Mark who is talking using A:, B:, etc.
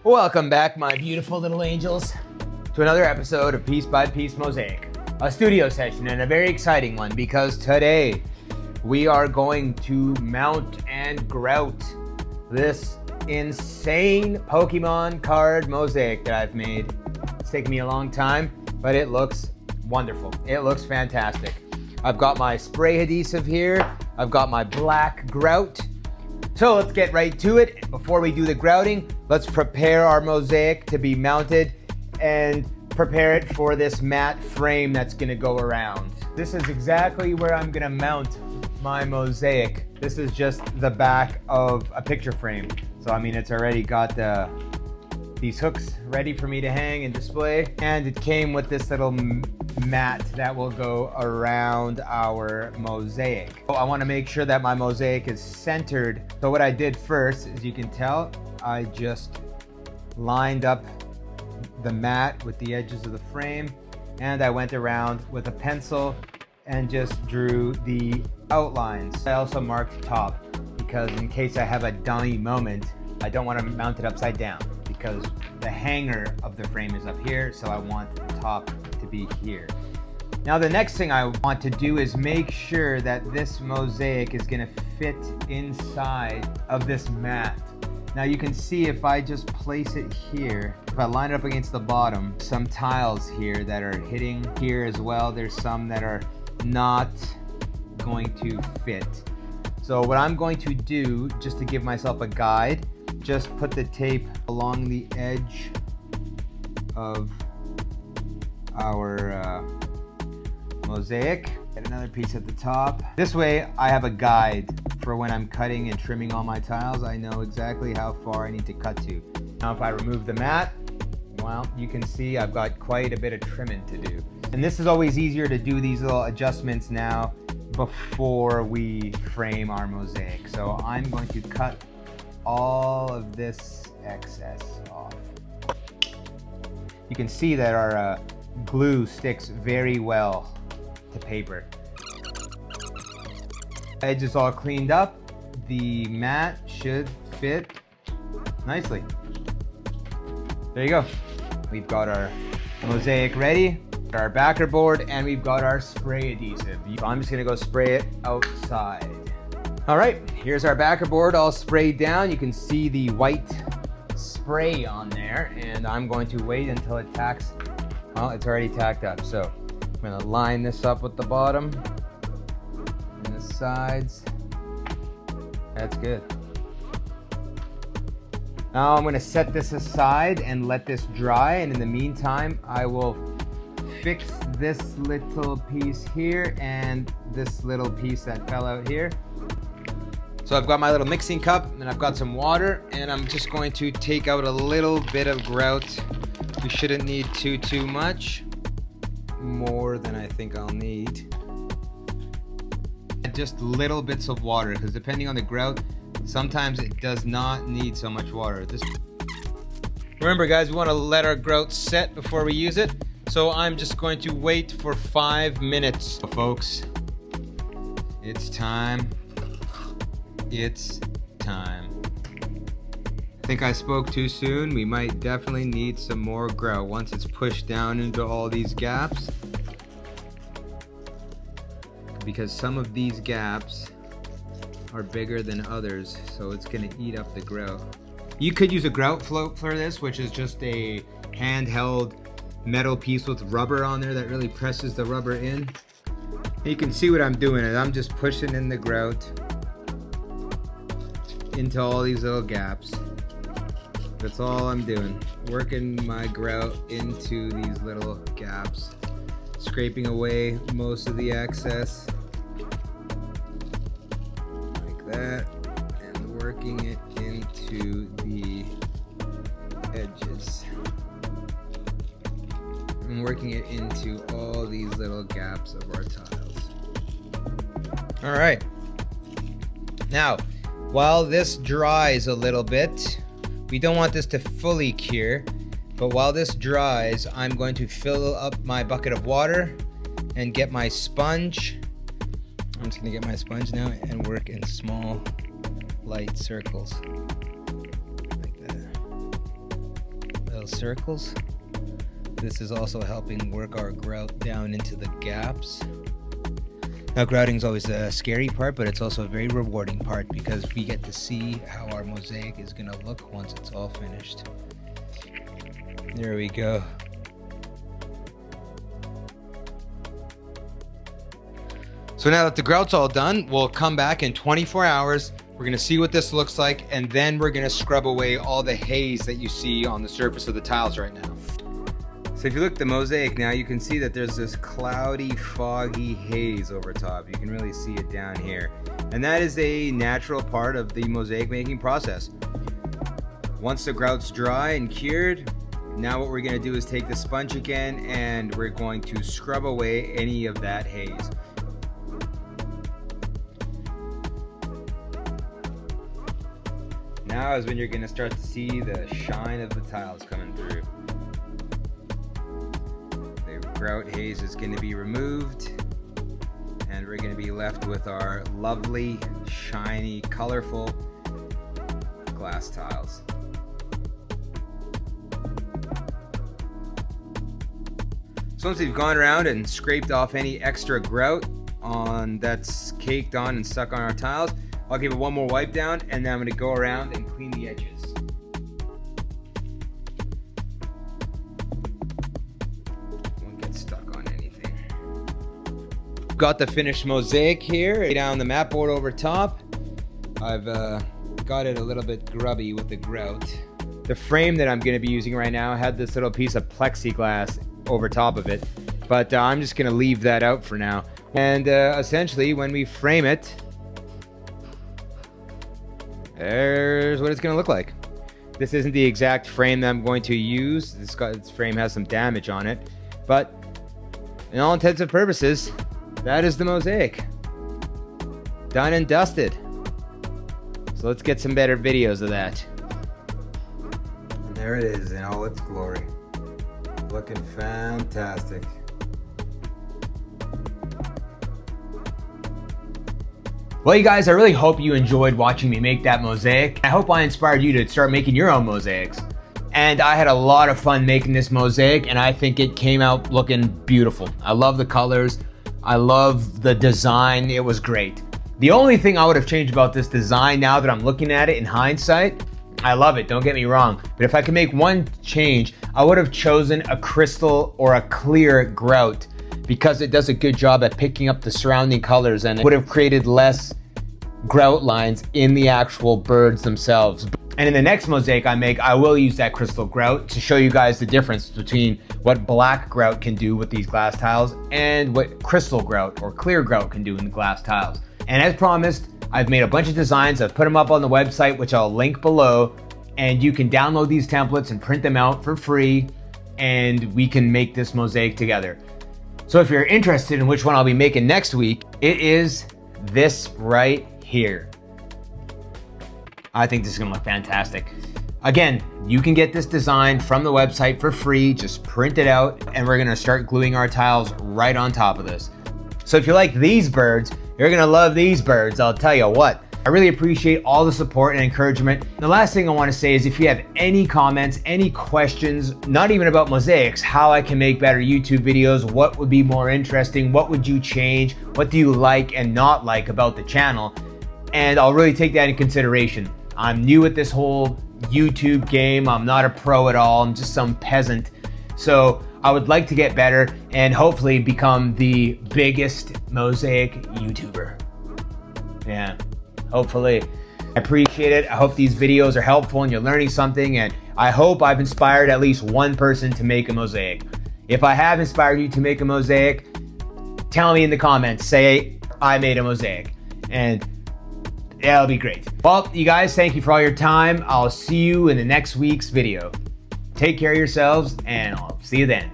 A: Welcome back, my beautiful little angels, to another episode of Piece by Piece Mosaic, a studio session, and a very exciting one because today we are going to mount and grout this insane Pokemon card mosaic that I've made. It's taken me a long time, but it looks wonderful. It looks fantastic. I've got my spray adhesive here. I've got my black grout. So let's get right to it. Before we do the grouting, let's prepare our mosaic to be mounted and prepare it for this matte frame that's gonna go around. This is exactly where I'm gonna mount my mosaic. This is just the back of a picture frame. So I mean, it's already got these hooks ready for me to hang and display. And it came with this little mat that will go around our mosaic. So I wanna make sure that my mosaic is centered. So what I did first, as you can tell, I just lined up the mat with the edges of the frame, and I went around with a pencil and just drew the outlines. I also marked the top because in case I have a dummy moment, I don't want to mount it upside down because the hanger of the frame is up here, so I want the top to be here. Now the next thing I want to do is make sure that this mosaic is going to fit inside of this mat. Now you can see if I just place it here, if I line it up against the bottom, some tiles here that are hitting here as well. There's some that are not going to fit. So what I'm going to do, just to give myself a guide, just put the tape along the edge of our mosaic. Get another piece at the top. This way I have a guide for when I'm cutting and trimming all my tiles. I know exactly how far I need to cut to. Now if I remove the mat, well, you can see I've got quite a bit of trimming to do. And this is always easier to do these little adjustments now before we frame our mosaic. So I'm going to cut all of this excess off. You can see that our glue sticks very well to paper. Edge is all cleaned up. The mat should fit nicely. There you go. We've got our mosaic ready, our backer board, and we've got our spray adhesive. So I'm just gonna go spray it outside. All right, here's our backer board all sprayed down. You can see the white spray on there, and I'm going to wait until it tacks. Well, it's already tacked up, so I'm gonna line this up with the bottom and the sides. That's good. Now I'm gonna set this aside and let this dry, and in the meantime, I will fix this little piece here and this little piece that fell out here. So I've got my little mixing cup and I've got some water, and I'm just going to take out a little bit of grout. We shouldn't need too much, more than I think I'll need. Just little bits of water, because depending on the grout, sometimes it does not need so much water. Remember guys, we want to let our grout set before we use it. So I'm just going to wait for 5 minutes. So folks, it's time. It's time. I think I spoke too soon. We might definitely need some more grout once it's pushed down into all these gaps, because some of these gaps are bigger than others, so it's gonna eat up the grout. You could use a grout float for this, which is just a handheld metal piece with rubber on there that really presses the rubber in. You can see what I'm doing, and I'm just pushing in the grout into all these little gaps. That's all I'm doing, working my grout into these little gaps, scraping away most of the excess like that, and working it into the edges. I'm working it into all these little gaps of our tiles. All right. Now, while this dries a little bit, we don't want this to fully cure, but while this dries, I'm going to fill up my bucket of water and get my sponge. I'm just gonna get my sponge now and work in small, light circles. Like that.
B: tile circles. This is also helping work our grout down into the gaps. Now, grouting is always a scary part, but it's also a very rewarding part because we get to see how our mosaic is going to look once it's all finished. There we go. So now that the grout's all done, we'll come back in 24 hours. We're gonna see what this looks like, and then we're gonna scrub away all the haze that you see on the surface of the tiles right now. So if you look at the mosaic now, you can see that there's this cloudy, foggy haze over top. You can really see it down here. And that is a natural part of the mosaic making process. Once the grout's dry and cured, now what we're gonna do is take the sponge again, and we're going to scrub away any of that haze. Now is when you're going to start to see the shine of the tiles coming through. The grout haze is going to be removed, and we're going to be left with our lovely, shiny, colorful glass tiles. So once we've gone around and scraped off any extra grout that's caked on and stuck on our tiles, I'll give it one more wipe down, and then I'm going to go around and clean the edges. Won't get stuck on anything. Got the finished mosaic here. Lay down the mat board over top. I've got it a little bit grubby with the grout. The frame that I'm going to be using right now had this little piece of plexiglass over top of it, but I'm just going to leave that out for now. And essentially, when we frame it, there's what it's going to look like. This isn't the exact frame that I'm going to use. This frame has some damage on it, but in all intents and purposes, that is the mosaic. Done and dusted. So let's get some better videos of that. And there it is in all its glory. Looking fantastic. Well, you guys, I really hope you enjoyed watching me make that mosaic. I hope I inspired you to start making your own mosaics. And I had a lot of fun making this mosaic, and I think it came out looking beautiful. I love the colors. I love the design. It was great. The only thing I would have changed about this design, now that I'm looking at it in hindsight, I love it, don't get me wrong. But if I could make one change, I would have chosen a crystal or a clear grout, because it does a good job at picking up the surrounding colors, and it would have created less grout lines in the actual birds themselves. And in the next mosaic I make, I will use that crystal grout to show you guys the difference between what black grout can do with these glass tiles and what crystal grout or clear grout can do in the glass tiles. And as promised, I've made a bunch of designs. I've put them up on the website, which I'll link below, and you can download these templates and print them out for free, and we can make this mosaic together. So if you're interested in which one I'll be making next week, it is this right here. I think this is gonna look fantastic. Again, you can get this design from the website for free. Just print it out, and we're gonna start gluing our tiles right on top of this. So if you like these birds, you're gonna love these birds, I'll tell you what. I really appreciate all the support and encouragement. The last thing I want to say is, if you have any comments, any questions, not even about mosaics, how I can make better YouTube videos, what would be more interesting, what would you change, what do you like and not like about the channel, and I'll really take that in consideration. I'm new at this whole YouTube game. I'm not a pro at all. I'm just some peasant. So I would like to get better and hopefully become the biggest mosaic YouTuber. Yeah. Hopefully. I appreciate it. I hope these videos are helpful and you're learning something, and I hope I've inspired at least one person to make a mosaic. If I have inspired you to make a mosaic, tell me in the comments, say I made a mosaic, and that'll be great. Well, you guys, thank you for all your time. I'll see you in the next week's video. Take care of yourselves, and I'll see you then.